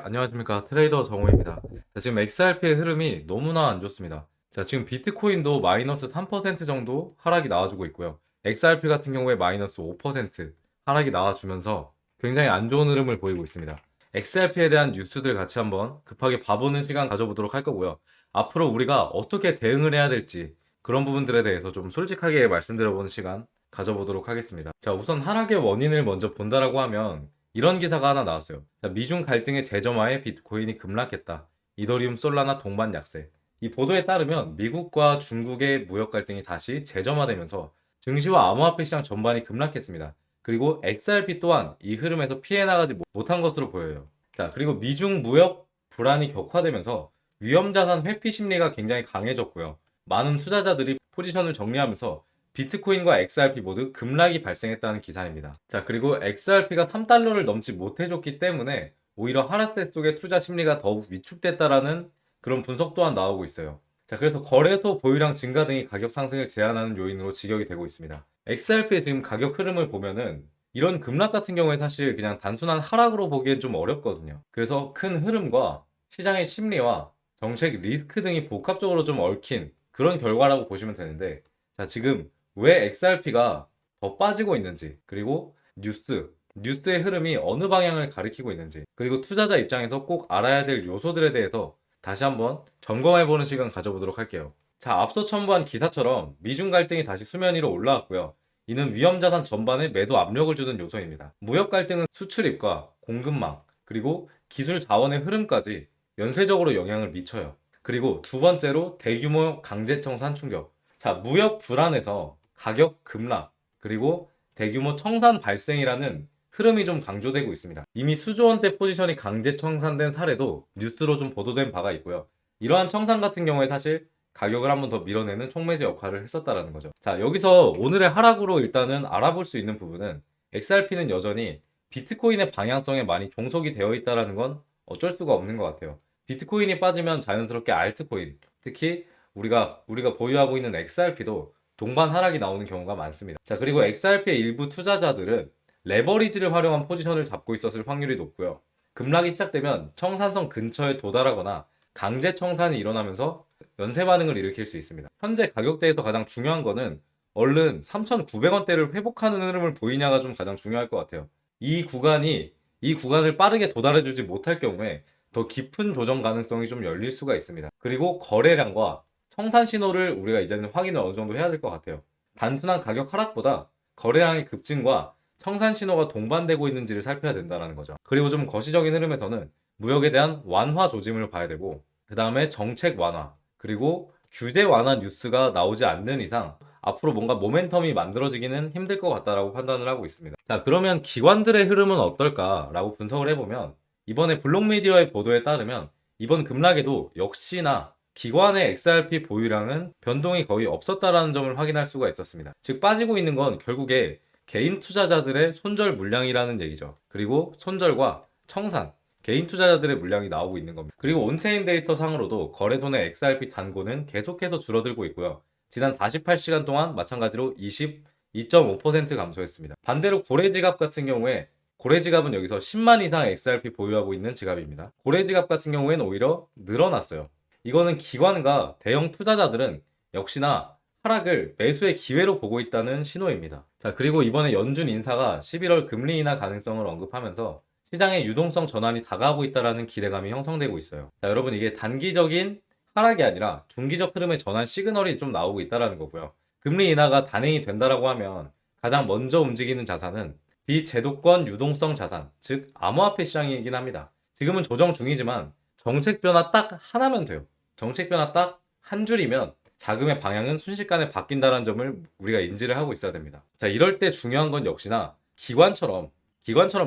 안녕하십니까. 트레이더 정우입니다. 자, 지금 XRP의 흐름이 너무나 안 좋습니다. 자, 지금 비트코인도 마이너스 3% 정도 하락이 나와주고 있고요. XRP 같은 경우에 마이너스 5% 하락이 나와주면서 굉장히 안 좋은 흐름을 보이고 있습니다. XRP에 대한 뉴스들 같이 한번 급하게 봐보는 시간 가져보도록 할 거고요. 앞으로 우리가 어떻게 대응을 해야 될지 그런 부분들에 대해서 좀 솔직하게 말씀드려보는 시간 가져보도록 하겠습니다. 자, 우선 하락의 원인을 먼저 본다라고 하면 이런 기사가 하나 나왔어요. 자, 미중 갈등의 재점화에 비트코인이 급락했다. 이더리움, 솔라나 동반 약세. 이 보도에 따르면 미국과 중국의 무역 갈등이 다시 재점화되면서 증시와 암호화폐 시장 전반이 급락했습니다. 그리고 XRP 또한 이 흐름에서 피해 나가지 못한 것으로 보여요. 자, 그리고 미중 무역 불안이 격화되면서 위험자산 회피 심리가 굉장히 강해졌고요. 많은 투자자들이 포지션을 정리하면서 비트코인과 XRP 모두 급락이 발생했다는 기사입니다. 자, 그리고 XRP가 3달러를 넘지 못해줬기 때문에 오히려 하락세 속의 투자 심리가 더욱 위축됐다라는 그런 분석 또한 나오고 있어요. 자, 그래서 거래소 보유량 증가 등이 가격 상승을 제한하는 요인으로 직역이 되고 있습니다. XRP의 지금 가격 흐름을 보면은 이런 급락 같은 경우에 사실 그냥 단순한 하락으로 보기엔 좀 어렵거든요. 그래서 큰 흐름과 시장의 심리와 정책 리스크 등이 복합적으로 좀 얽힌 그런 결과라고 보시면 되는데, 자, 지금 왜 XRP가 더 빠지고 있는지, 그리고 뉴스의 흐름이 어느 방향을 가리키고 있는지, 그리고 투자자 입장에서 꼭 알아야 될 요소들에 대해서 다시 한번 점검해보는 시간 가져보도록 할게요. 자, 앞서 첨부한 기사처럼 미중 갈등이 다시 수면 위로 올라왔고요. 이는 위험자산 전반에 매도 압력을 주는 요소입니다. 무역 갈등은 수출입과 공급망, 그리고 기술 자원의 흐름까지 연쇄적으로 영향을 미쳐요. 그리고 두 번째로 대규모 강제청산 충격. 자, 무역 불안에서 가격 급락, 그리고 대규모 청산 발생이라는 흐름이 좀 강조되고 있습니다. 이미 수조 원대 포지션이 강제 청산된 사례도 뉴스로 좀 보도된 바가 있고요. 이러한 청산 같은 경우에 사실 가격을 한번 더 밀어내는 촉매제 역할을 했었다라는 거죠. 자, 여기서 오늘의 하락으로 일단은 알아볼 수 있는 부분은 XRP는 여전히 비트코인의 방향성에 많이 종속이 되어 있다는 건 어쩔 수가 없는 것 같아요. 비트코인이 빠지면 자연스럽게 알트코인, 특히 우리가 보유하고 있는 XRP도 동반 하락이 나오는 경우가 많습니다. 자, 그리고 XRP의 일부 투자자들은 레버리지를 활용한 포지션을 잡고 있었을 확률이 높고요. 급락이 시작되면 청산선 근처에 도달하거나 강제 청산이 일어나면서 연쇄 반응을 일으킬 수 있습니다. 현재 가격대에서 가장 중요한 거는 얼른 3,900원대를 회복하는 흐름을 보이냐가 좀 가장 중요할 것 같아요. 이 구간을 빠르게 도달해주지 못할 경우에 더 깊은 조정 가능성이 좀 열릴 수가 있습니다. 그리고 거래량과 청산 신호를 우리가 이제는 확인을 어느 정도 해야 될 것 같아요. 단순한 가격 하락보다 거래량의 급증과 청산 신호가 동반되고 있는지를 살펴야 된다는 거죠. 그리고 좀 거시적인 흐름에서는 무역에 대한 완화 조짐을 봐야 되고, 그 다음에 정책 완화, 그리고 규제 완화 뉴스가 나오지 않는 이상 앞으로 뭔가 모멘텀이 만들어지기는 힘들 것 같다라고 판단을 하고 있습니다. 자, 그러면 기관들의 흐름은 어떨까라고 분석을 해보면, 이번에 블록미디어의 보도에 따르면 이번 급락에도 역시나 기관의 XRP 보유량은 변동이 거의 없었다라는 점을 확인할 수가 있었습니다. 즉, 빠지고 있는 건 결국에 개인 투자자들의 손절 물량이라는 얘기죠. 그리고 손절과 청산, 개인 투자자들의 물량이 나오고 있는 겁니다. 그리고 온체인 데이터 상으로도 거래소 내 XRP 잔고는 계속해서 줄어들고 있고요. 지난 48시간 동안 마찬가지로 22.5% 감소했습니다. 반대로 고래지갑 같은 경우에, 고래지갑은 여기서 10만 이상 XRP 보유하고 있는 지갑입니다. 고래지갑 같은 경우에는 오히려 늘어났어요. 이거는 기관과 대형 투자자들은 역시나 하락을 매수의 기회로 보고 있다는 신호입니다. 자, 그리고 이번에 연준 인사가 11월 금리 인하 가능성을 언급하면서 시장의 유동성 전환이 다가오고 있다는 기대감이 형성되고 있어요. 자, 여러분, 이게 단기적인 하락이 아니라 중기적 흐름의 전환 시그널이 좀 나오고 있다는 거고요. 금리 인하가 단행이 된다라고 하면 가장 먼저 움직이는 자산은 비제도권 유동성 자산, 즉 암호화폐 시장이긴 합니다. 지금은 조정 중이지만 정책 변화 딱 하나면 돼요. 정책 변화 딱 한 줄이면 자금의 방향은 순식간에 바뀐다는 점을 우리가 인지를 하고 있어야 됩니다. 자, 이럴 때 중요한 건 역시나 기관처럼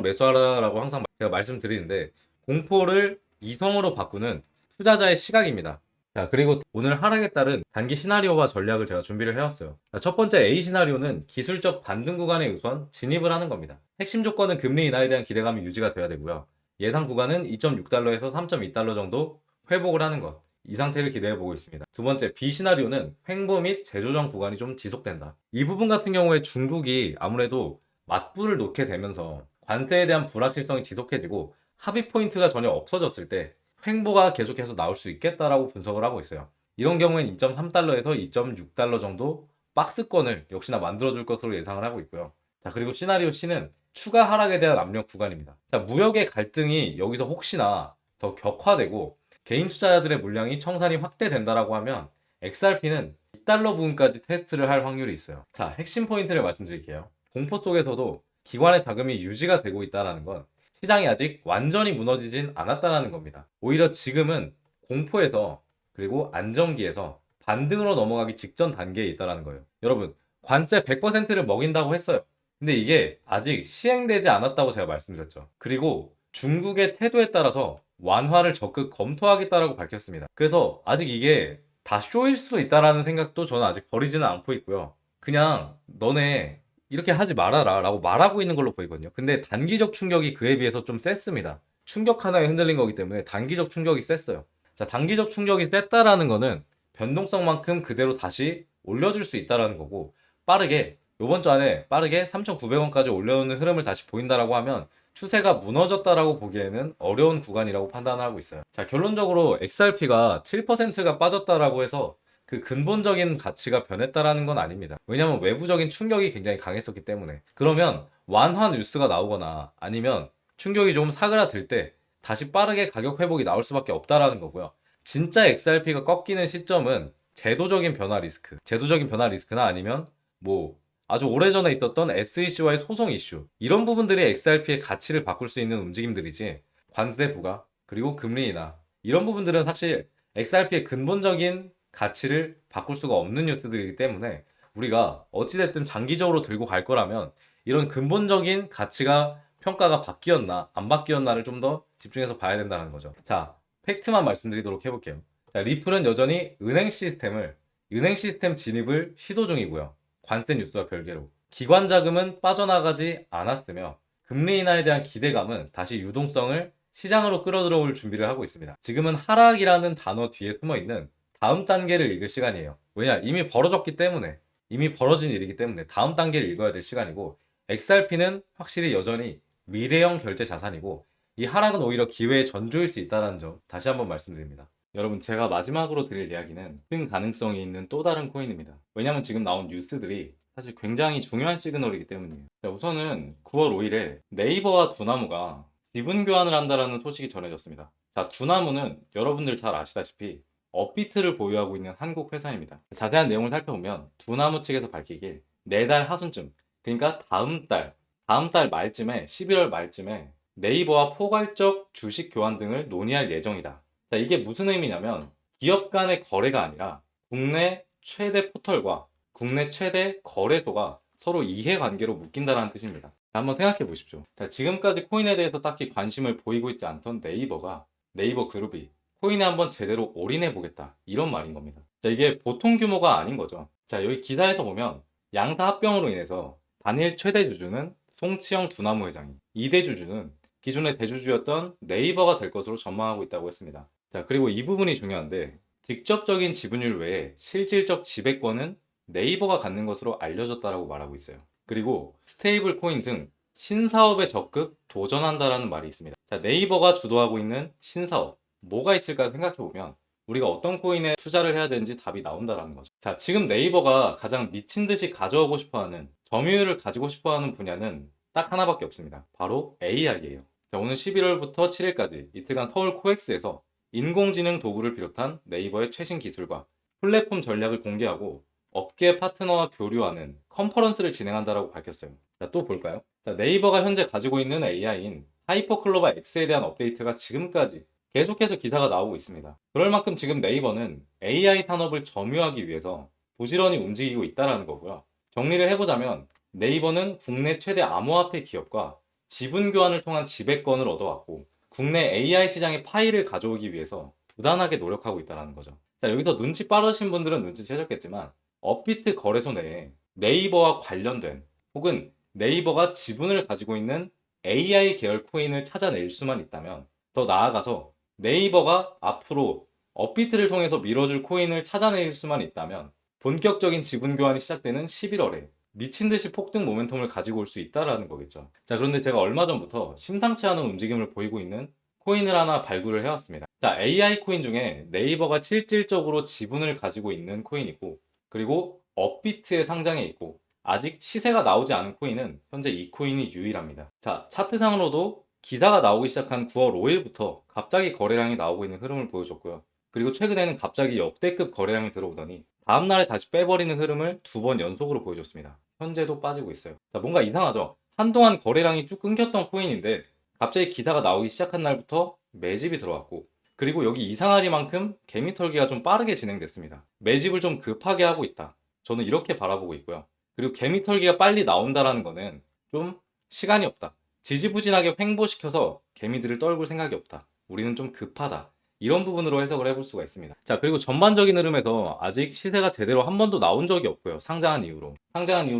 매수하라고 항상 제가 말씀드리는데, 공포를 이성으로 바꾸는 투자자의 시각입니다. 자, 그리고 오늘 하락에 따른 단기 시나리오와 전략을 제가 준비를 해왔어요. 자, 첫 번째 A 시나리오는 기술적 반등 구간에 우선 진입을 하는 겁니다. 핵심 조건은 금리 인하에 대한 기대감이 유지가 돼야 되고요. 예상 구간은 2.6달러에서 3.2달러 정도 회복을 하는 것. 이 상태를 기대해 보고 있습니다. 두 번째 B 시나리오는 횡보 및 재조정 구간이 좀 지속된다. 이 부분 같은 경우에 중국이 아무래도 맞불을 놓게 되면서 관세에 대한 불확실성이 지속해지고 합의 포인트가 전혀 없어졌을 때 횡보가 계속해서 나올 수 있겠다라고 분석을 하고 있어요. 이런 경우엔 2.3달러에서 2.6달러 정도 박스권을 역시나 만들어줄 것으로 예상을 하고 있고요. 자, 그리고 시나리오 C는 추가 하락에 대한 압력 구간입니다. 자, 무역의 갈등이 여기서 혹시나 더 격화되고 개인 투자자들의 물량이 청산이 확대된다라고 하면 XRP는 2달러 부근까지 테스트를 할 확률이 있어요. 자, 핵심 포인트를 말씀드릴게요. 공포 속에서도 기관의 자금이 유지가 되고 있다는 건 시장이 아직 완전히 무너지진 않았다는 겁니다. 오히려 지금은 공포에서 그리고 안정기에서 반등으로 넘어가기 직전 단계에 있다는 거예요. 여러분, 관세 100%를 먹인다고 했어요. 근데 이게 아직 시행되지 않았다고 제가 말씀드렸죠. 그리고 중국의 태도에 따라서 완화를 적극 검토하겠다라고 밝혔습니다. 그래서 아직 이게 다 쇼일 수도 있다라는 생각도 저는 아직 버리지는 않고 있고요. 그냥 너네 이렇게 하지 말아라 라고 말하고 있는 걸로 보이거든요. 근데 단기적 충격이 그에 비해서 좀 셌습니다. 충격 하나에 흔들린 거기 때문에 단기적 충격이 셌어요. 자, 단기적 충격이 셌다라는 거는 변동성만큼 그대로 다시 올려줄 수 있다라는 거고, 빠르게 요번 주 안에 빠르게 3,900원까지 올려오는 흐름을 다시 보인다라고 하면 추세가 무너졌다라고 보기에는 어려운 구간이라고 판단하고 있어요. 자, 결론적으로 XRP가 7%가 빠졌다라고 해서 그 근본적인 가치가 변했다라는 건 아닙니다. 왜냐하면 외부적인 충격이 굉장히 강했었기 때문에. 그러면 완화 뉴스가 나오거나 아니면 충격이 좀 사그라들 때 다시 빠르게 가격 회복이 나올 수밖에 없다라는 거고요. 진짜 XRP가 꺾이는 시점은 제도적인 변화 리스크, 제도적인 변화 리스크나 아니면 뭐 아주 오래전에 있었던 SEC와의 소송 이슈, 이런 부분들이 XRP의 가치를 바꿀 수 있는 움직임들이지, 관세 부과 그리고 금리 인하, 이런 부분들은 사실 XRP의 근본적인 가치를 바꿀 수가 없는 뉴스들이기 때문에 우리가 어찌됐든 장기적으로 들고 갈 거라면 이런 근본적인 가치가 평가가 바뀌었나 안 바뀌었나를 좀 더 집중해서 봐야 된다는 거죠. 자, 팩트만 말씀드리도록 해볼게요. 자, 리플은 여전히 은행 시스템 진입을 시도 중이고요. 관세 뉴스와 별개로 기관 자금은 빠져나가지 않았으며 금리 인하에 대한 기대감은 다시 유동성을 시장으로 끌어들어올 준비를 하고 있습니다. 지금은 하락이라는 단어 뒤에 숨어있는 다음 단계를 읽을 시간이에요. 왜냐? 이미 벌어졌기 때문에, 이미 벌어진 일이기 때문에 다음 단계를 읽어야 될 시간이고, XRP는 확실히 여전히 미래형 결제 자산이고 이 하락은 오히려 기회의 전조일 수 있다는 점 다시 한번 말씀드립니다. 여러분, 제가 마지막으로 드릴 이야기는 등 가능성이 있는 또 다른 코인입니다. 왜냐면 지금 나온 뉴스들이 사실 굉장히 중요한 시그널이기 때문이에요. 자, 우선은 9월 5일에 네이버와 두나무가 지분 교환을 한다는 소식이 전해졌습니다. 자, 두나무는 여러분들 잘 아시다시피 업비트를 보유하고 있는 한국 회사입니다. 자세한 내용을 살펴보면 두나무 측에서 밝히길 내달 하순쯤, 그러니까 다음 달 말쯤에, 11월 말쯤에 네이버와 포괄적 주식 교환 등을 논의할 예정이다. 자, 이게 무슨 의미냐면 기업 간의 거래가 아니라 국내 최대 포털과 국내 최대 거래소가 서로 이해관계로 묶인다는 뜻입니다. 자, 한번 생각해 보십시오. 자, 지금까지 코인에 대해서 딱히 관심을 보이고 있지 않던 네이버 그룹이 코인에 한번 제대로 올인해 보겠다, 이런 말인 겁니다. 자, 이게 보통 규모가 아닌 거죠. 자, 여기 기사에서 보면 양사 합병으로 인해서 단일 최대 주주는 송치영 두나무 회장이, 2대 주주는 기존의 대주주였던 네이버가 될 것으로 전망하고 있다고 했습니다. 자, 그리고 이 부분이 중요한데 직접적인 지분율 외에 실질적 지배권은 네이버가 갖는 것으로 알려졌다라고 말하고 있어요. 그리고 스테이블 코인 등 신사업에 적극 도전한다라는 말이 있습니다. 자, 네이버가 주도하고 있는 신사업 뭐가 있을까 생각해보면 우리가 어떤 코인에 투자를 해야 되는지 답이 나온다라는 거죠. 자, 지금 네이버가 가장 미친 듯이 가져오고 싶어하는, 점유율을 가지고 싶어하는 분야는 딱 하나밖에 없습니다. 바로 AI예요. 자, 오늘 11월부터 7일까지 이틀간 서울 코엑스에서 인공지능 도구를 비롯한 네이버의 최신 기술과 플랫폼 전략을 공개하고 업계 파트너와 교류하는 컨퍼런스를 진행한다라고 밝혔어요. 자, 또 볼까요? 자, 네이버가 현재 가지고 있는 AI인 하이퍼클로바 X에 대한 업데이트가 지금까지 계속해서 기사가 나오고 있습니다. 그럴 만큼 지금 네이버는 AI 산업을 점유하기 위해서 부지런히 움직이고 있다는 거고요. 정리를 해보자면 네이버는 국내 최대 암호화폐 기업과 지분 교환을 통한 지배권을 얻어왔고 국내 AI 시장의 파일을 가져오기 위해서 부단하게 노력하고 있다는 거죠. 자, 여기서 눈치 빠르신 분들은 눈치채셨겠지만 업비트 거래소 내에 네이버와 관련된 혹은 네이버가 지분을 가지고 있는 AI 계열 코인을 찾아낼 수만 있다면, 더 나아가서 네이버가 앞으로 업비트를 통해서 밀어줄 코인을 찾아낼 수만 있다면 본격적인 지분 교환이 시작되는 11월에 미친 듯이 폭등 모멘텀을 가지고 올 수 있다라는 거겠죠. 자, 그런데 제가 얼마 전부터 심상치 않은 움직임을 보이고 있는 코인을 하나 발굴을 해왔습니다. 자, AI 코인 중에 네이버가 실질적으로 지분을 가지고 있는 코인이고, 그리고 업비트에 상장해 있고, 아직 시세가 나오지 않은 코인은 현재 이 코인이 유일합니다. 자, 차트상으로도 기사가 나오기 시작한 9월 5일부터 갑자기 거래량이 나오고 있는 흐름을 보여줬고요. 그리고 최근에는 갑자기 역대급 거래량이 들어오더니 다음날에 다시 빼버리는 흐름을 2번 연속으로 보여줬습니다. 현재도 빠지고 있어요. 자, 뭔가 이상하죠? 한동안 거래량이 쭉 끊겼던 코인인데 갑자기 기사가 나오기 시작한 날부터 매집이 들어왔고, 그리고 여기 이상하리만큼 개미털기가 좀 빠르게 진행됐습니다. 매집을 좀 급하게 하고 있다. 저는 이렇게 바라보고 있고요. 그리고 개미털기가 빨리 나온다라는 거는 좀 시간이 없다. 지지부진하게 횡보시켜서 개미들을 떨굴 생각이 없다. 우리는 좀 급하다. 이런 부분으로 해석을 해볼 수가 있습니다. 자, 그리고 전반적인 흐름에서 아직 시세가 제대로 한 번도 나온 적이 없고요. 상장한 이후로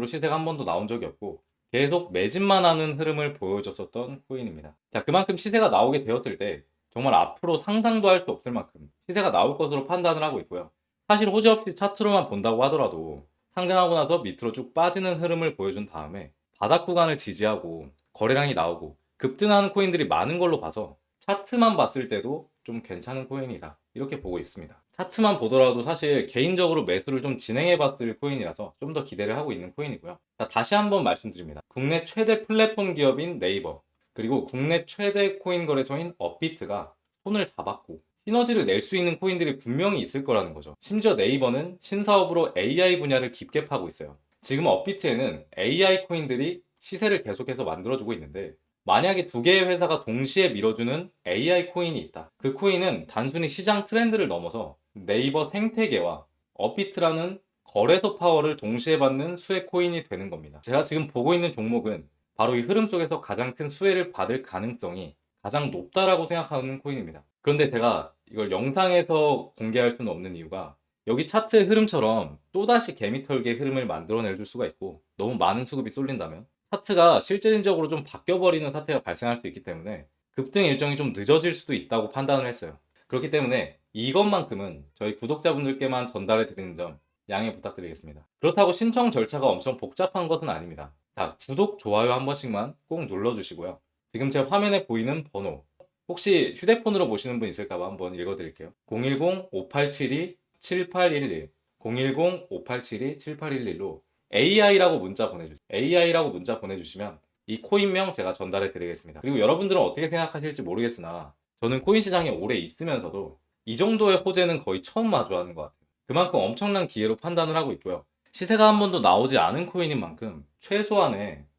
시세가 한 번도 나온 적이 없고 계속 매집만 하는 흐름을 보여줬었던 코인입니다. 자, 그만큼 시세가 나오게 되었을 때 정말 앞으로 상상도 할 수 없을 만큼 시세가 나올 것으로 판단을 하고 있고요. 사실 호재 없이 차트로만 본다고 하더라도 상장하고 나서 밑으로 쭉 빠지는 흐름을 보여준 다음에 바닥 구간을 지지하고 거래량이 나오고 급등하는 코인들이 많은 걸로 봐서 차트만 봤을 때도 좀 괜찮은 코인이다, 이렇게 보고 있습니다. 차트만 보더라도 사실 개인적으로 매수를 좀 진행해 봤을 코인이라서 좀 더 기대를 하고 있는 코인이고요. 자, 다시 한번 말씀드립니다. 국내 최대 플랫폼 기업인 네이버, 그리고 국내 최대 코인 거래소인 업비트가 손을 잡았고 시너지를 낼 수 있는 코인들이 분명히 있을 거라는 거죠. 심지어 네이버는 신사업으로 AI 분야를 깊게 파고 있어요. 지금 업비트에는 AI 코인들이 시세를 계속해서 만들어주고 있는데, 만약에 두 개의 회사가 동시에 밀어주는 AI 코인이 있다. 그 코인은 단순히 시장 트렌드를 넘어서 네이버 생태계와 업비트라는 거래소 파워를 동시에 받는 수혜 코인이 되는 겁니다. 제가 지금 보고 있는 종목은 바로 이 흐름 속에서 가장 큰 수혜를 받을 가능성이 가장 높다라고 생각하는 코인입니다. 그런데 제가 이걸 영상에서 공개할 수는 없는 이유가, 여기 차트의 흐름처럼 또다시 개미털기의 흐름을 만들어낼 수가 있고, 너무 많은 수급이 쏠린다면 차트가 실질적으로 좀 바뀌어버리는 사태가 발생할 수 있기 때문에 급등 일정이 좀 늦어질 수도 있다고 판단을 했어요. 그렇기 때문에 이것만큼은 저희 구독자분들께만 전달해 드리는 점 양해 부탁드리겠습니다. 그렇다고 신청 절차가 엄청 복잡한 것은 아닙니다. 자, 구독, 좋아요 한 번씩만 꼭 눌러주시고요. 지금 제 화면에 보이는 번호, 혹시 휴대폰으로 보시는 분 있을까봐 한번 읽어드릴게요. 010-5872-7811, 010-5872-7811로 AI라고 문자 보내주세요. AI라고 문자 보내주시면 이 코인명 제가 전달해 드리겠습니다. 그리고 여러분들은 어떻게 생각하실지 모르겠으나 저는 코인 시장에 오래 있으면서도 이 정도의 호재는 거의 처음 마주하는 것 같아요. 그만큼 엄청난 기회로 판단을 하고 있고요. 시세가 한 번도 나오지 않은 코인인 만큼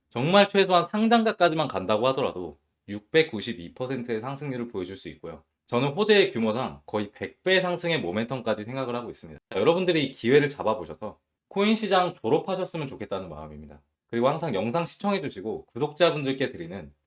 정말 최소한 상장가까지만 간다고 하더라도 692%의 상승률을 보여줄 수 있고요. 저는 호재의 규모상 거의 100배 상승의 모멘텀까지 생각을 하고 있습니다. 자, 여러분들이 이 기회를 잡아보셔서 코인 시장 졸업하셨으면 좋겠다는 마음입니다. 그리고 항상 영상 시청해주시고 구독자분들께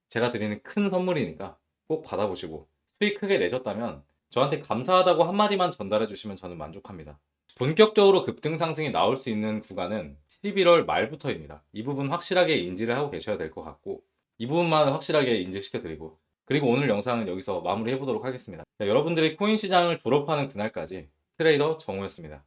제가 드리는 큰 선물이니까 꼭 받아보시고 수익 크게 내셨다면 저한테 감사하다고 한마디만 전달해 주시면 저는 만족합니다. 본격적으로 급등 상승이 나올 수 있는 구간은 11월 말부터입니다. 이 부분 확실하게 인지를 하고 계셔야 될 것 같고, 이 부분만 확실하게 인지시켜 드리고, 그리고 오늘 영상은 여기서 마무리해 보도록 하겠습니다. 자, 여러분들이 코인 시장을 졸업하는 그날까지 트레이더 정우였습니다.